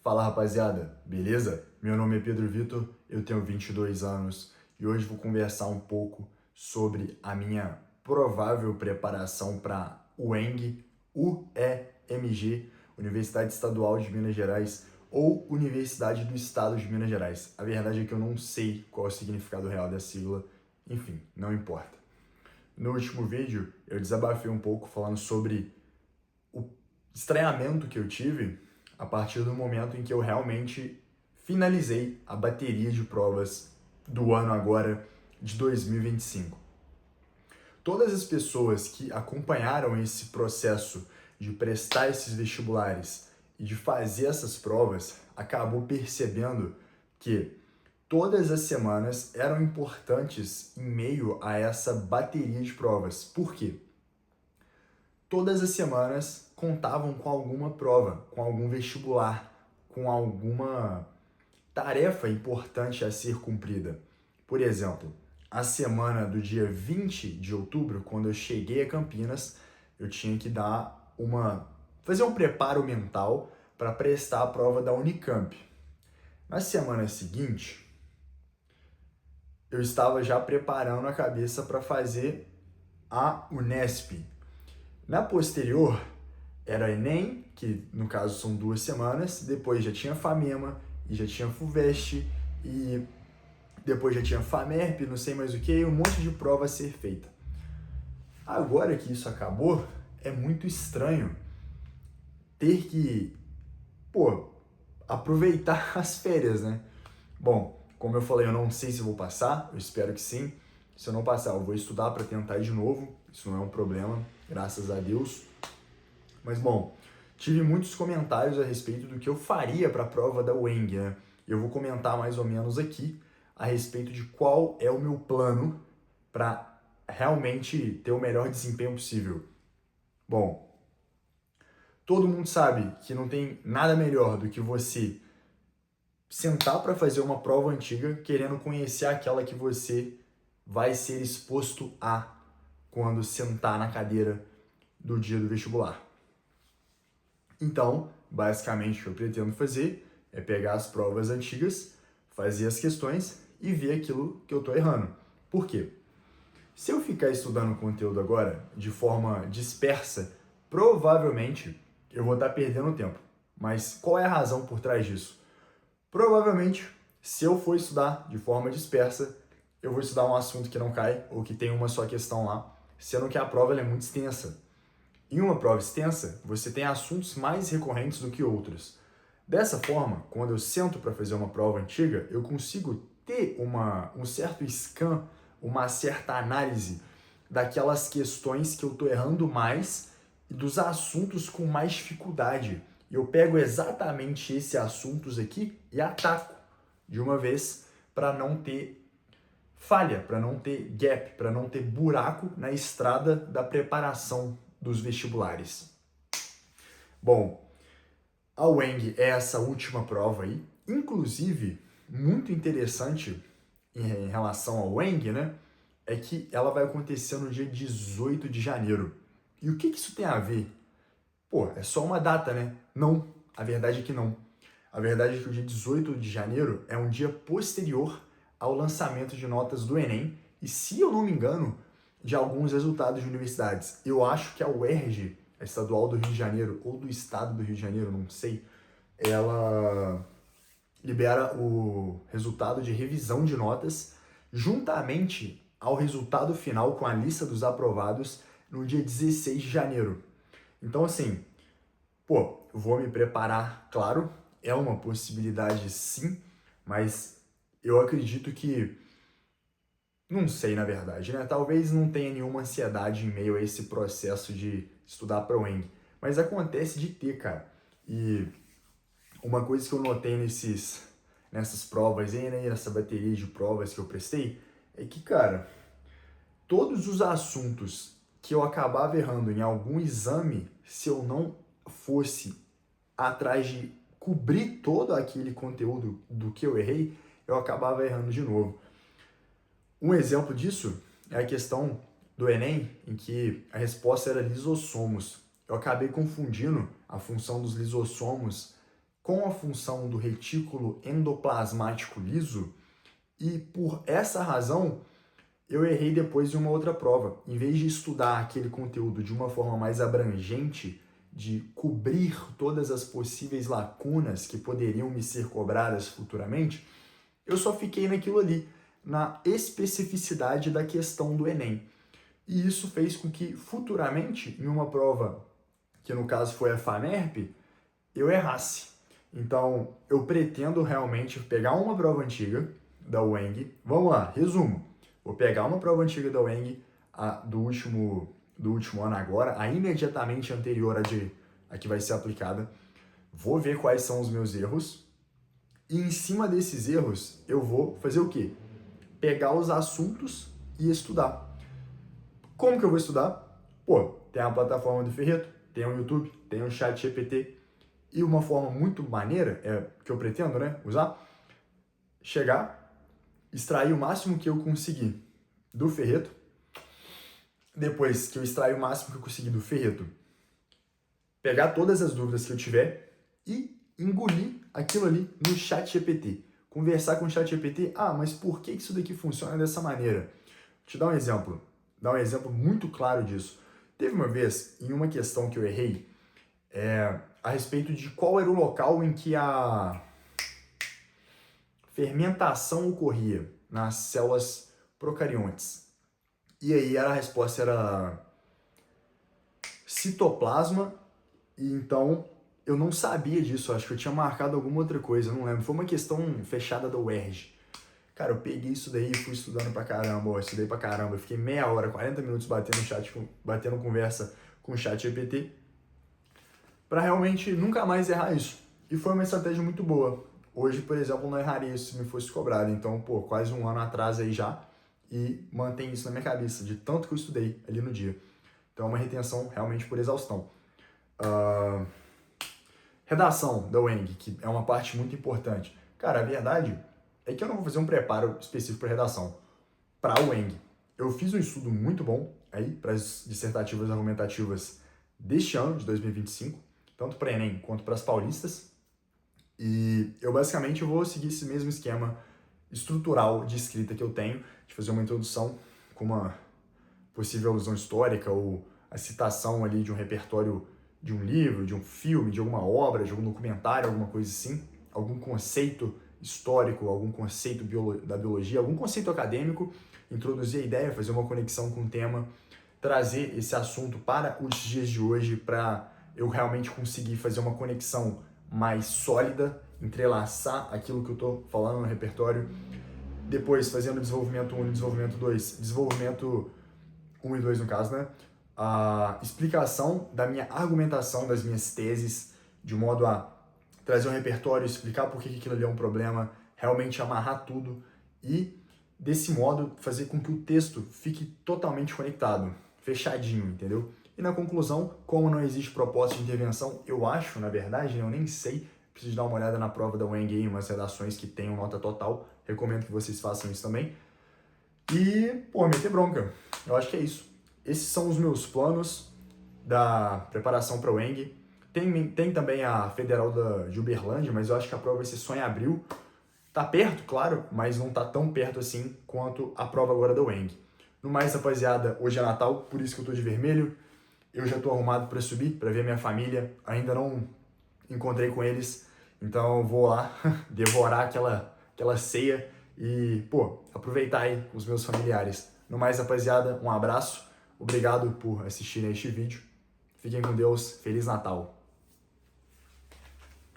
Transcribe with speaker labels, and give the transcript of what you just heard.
Speaker 1: Fala rapaziada, beleza? Meu nome é Pedro Vitor, eu tenho 22 anos e hoje vou conversar um pouco sobre a minha provável preparação para UENG, UEMG, Universidade Estadual de Minas Gerais ou Universidade do Estado de Minas Gerais. A verdade é que eu não sei qual é o significado real da sigla, enfim, não importa. No último vídeo eu desabafei um pouco falando sobre o estranhamento que eu tive a partir do momento em que eu realmente finalizei a bateria de provas do ano agora de 2025. Todas as pessoas que acompanharam esse processo de prestar esses vestibulares e de fazer essas provas acabou percebendo que todas as semanas eram importantes em meio a essa bateria de provas. Por quê? Todas as semanas contavam com alguma prova, com algum vestibular, com alguma tarefa importante a ser cumprida. Por exemplo, a semana do dia 20 de outubro, quando eu cheguei a Campinas, eu tinha que fazer um preparo mental para prestar a prova da Unicamp. Na semana seguinte, eu estava já preparando a cabeça para fazer a Unesp. Na posterior, era Enem, que no caso são 2 semanas, depois já tinha FAMEMA, e já tinha FUVEST, e depois já tinha FAMERP, não sei mais o que, um monte de prova a ser feita. Agora que isso acabou, é muito estranho ter que, aproveitar as férias, né? Bom, como eu falei, eu não sei se vou passar, eu espero que sim. Se eu não passar, eu vou estudar para tentar de novo, isso não é um problema, graças a Deus. Mas bom, tive muitos comentários a respeito do que eu faria para a prova da UENG, né? Eu vou comentar mais ou menos aqui a respeito de qual é o meu plano para realmente ter o melhor desempenho possível. Bom, todo mundo sabe que não tem nada melhor do que você sentar para fazer uma prova antiga querendo conhecer aquela que você vai ser exposto a quando sentar na cadeira do dia do vestibular. Então, basicamente, o que eu pretendo fazer é pegar as provas antigas, fazer as questões e ver aquilo que eu estou errando. Por quê? Se eu ficar estudando o conteúdo agora de forma dispersa, provavelmente eu vou estar perdendo tempo. Mas qual é a razão por trás disso? Provavelmente, se eu for estudar de forma dispersa, eu vou estudar um assunto que não cai ou que tem uma só questão lá, sendo que a prova ela é muito extensa. Em uma prova extensa, você tem assuntos mais recorrentes do que outros. Dessa forma, quando eu sento para fazer uma prova antiga, eu consigo ter um certo scan, uma certa análise daquelas questões que eu estou errando mais e dos assuntos com mais dificuldade. E eu pego exatamente esses assuntos aqui e ataco de uma vez para não ter falha, para não ter gap, para não ter buraco na estrada da preparação dos vestibulares. Bom, a UENG é essa última prova aí, inclusive, muito interessante em relação ao UENG, né, é que ela vai acontecer no dia 18 de janeiro. E o que isso tem a ver? Pô, é só uma data, né? Não, a verdade é que não. A verdade é que o dia 18 de janeiro é um dia posterior ao lançamento de notas do Enem e, se eu não me engano, de alguns resultados de universidades. Eu acho que a UERJ, a Estadual do Rio de Janeiro, ou do Estado do Rio de Janeiro, não sei, ela libera o resultado de revisão de notas juntamente ao resultado final com a lista dos aprovados no dia 16 de janeiro. Então, assim, vou me preparar, claro, é uma possibilidade sim, mas eu acredito que, não sei na verdade, né? Talvez não tenha nenhuma ansiedade em meio a esse processo de estudar para o UENG, mas acontece de ter, cara. E uma coisa que eu notei nessas provas aí, né, nessa bateria de provas que eu prestei, é que, cara, todos os assuntos que eu acabava errando em algum exame, se eu não fosse atrás de cobrir todo aquele conteúdo do que eu errei, eu acabava errando de novo. Um exemplo disso é a questão do Enem, em que a resposta era lisossomos. Eu acabei confundindo a função dos lisossomos com a função do retículo endoplasmático liso, e por essa razão eu errei depois de uma outra prova. Em vez de estudar aquele conteúdo de uma forma mais abrangente, de cobrir todas as possíveis lacunas que poderiam me ser cobradas futuramente, eu só fiquei naquilo ali, na especificidade da questão do Enem. E isso fez com que futuramente, em uma prova, que no caso foi a FAMERP, eu errasse. Então, eu pretendo realmente pegar uma prova antiga da UENG. Vamos lá, resumo. Vou pegar uma prova antiga da UENG do último ano agora, a imediatamente anterior a que vai ser aplicada. Vou ver quais são os meus erros. E em cima desses erros, eu vou fazer o quê? Pegar os assuntos e estudar. Como que eu vou estudar? Pô, tem a plataforma do Ferreto, tem o YouTube, tem o ChatGPT. E uma forma muito maneira, que eu pretendo, usar, chegar, extrair o máximo que eu conseguir do Ferreto. Depois que eu extrair o máximo que eu conseguir do Ferreto, pegar todas as dúvidas que eu tiver e engolir aquilo ali no ChatGPT. Conversar com o ChatGPT, mas por que isso daqui funciona dessa maneira? Vou te dar um exemplo. Dar um exemplo muito claro disso. Teve uma vez, em uma questão que eu errei, a respeito de qual era o local em que a fermentação ocorria nas células procariontes. E aí a resposta era citoplasma, e então eu não sabia disso, acho que eu tinha marcado alguma outra coisa, não lembro. Foi uma questão fechada da UERJ. Cara, eu peguei isso daí e fui estudando pra caramba, eu estudei pra caramba. Eu fiquei meia hora, 40 minutos batendo conversa com o ChatGPT pra realmente nunca mais errar isso. E foi uma estratégia muito boa. Hoje, por exemplo, não erraria isso se me fosse cobrado. Então, quase um ano atrás aí já, e mantém isso na minha cabeça, de tanto que eu estudei ali no dia. Então, é uma retenção realmente por exaustão. Redação da UENG, que é uma parte muito importante. Cara, a verdade é que eu não vou fazer um preparo específico para redação. Para a UENG, eu fiz um estudo muito bom aí para as dissertativas argumentativas deste ano, de 2025, tanto para Enem quanto para as paulistas. E eu basicamente vou seguir esse mesmo esquema estrutural de escrita que eu tenho, de fazer uma introdução com uma possível alusão histórica ou a citação ali de um repertório de um livro, de um filme, de alguma obra, de algum documentário, alguma coisa assim, algum conceito histórico, algum conceito da biologia, algum conceito acadêmico, introduzir a ideia, fazer uma conexão com o tema, trazer esse assunto para os dias de hoje para eu realmente conseguir fazer uma conexão mais sólida, entrelaçar aquilo que eu estou falando no repertório, depois fazendo desenvolvimento 1 e desenvolvimento 2, desenvolvimento 1 e 2 no caso, a explicação da minha argumentação, das minhas teses, de modo a trazer um repertório, explicar por que aquilo ali é um problema, realmente amarrar tudo e, desse modo, fazer com que o texto fique totalmente conectado, fechadinho, entendeu? E na conclusão, como não existe proposta de intervenção, eu acho, na verdade, eu nem sei, preciso dar uma olhada na prova da UENG em umas redações que tenham nota total, recomendo que vocês façam isso também. E, meter bronca, eu acho que é isso. Esses são os meus planos da preparação para o UENG. Tem também a Federal de Uberlândia, mas eu acho que a prova vai ser só em abril. Tá perto, claro, mas não tá tão perto assim quanto a prova agora da UENG. No mais, rapaziada, hoje é Natal, por isso que eu tô de vermelho. Eu já tô arrumado para subir, para ver minha família. Ainda não encontrei com eles, então eu vou lá devorar aquela ceia e, aproveitar aí com os meus familiares. No mais, rapaziada, um abraço. Obrigado por assistirem a este vídeo. Fiquem com Deus. Feliz Natal.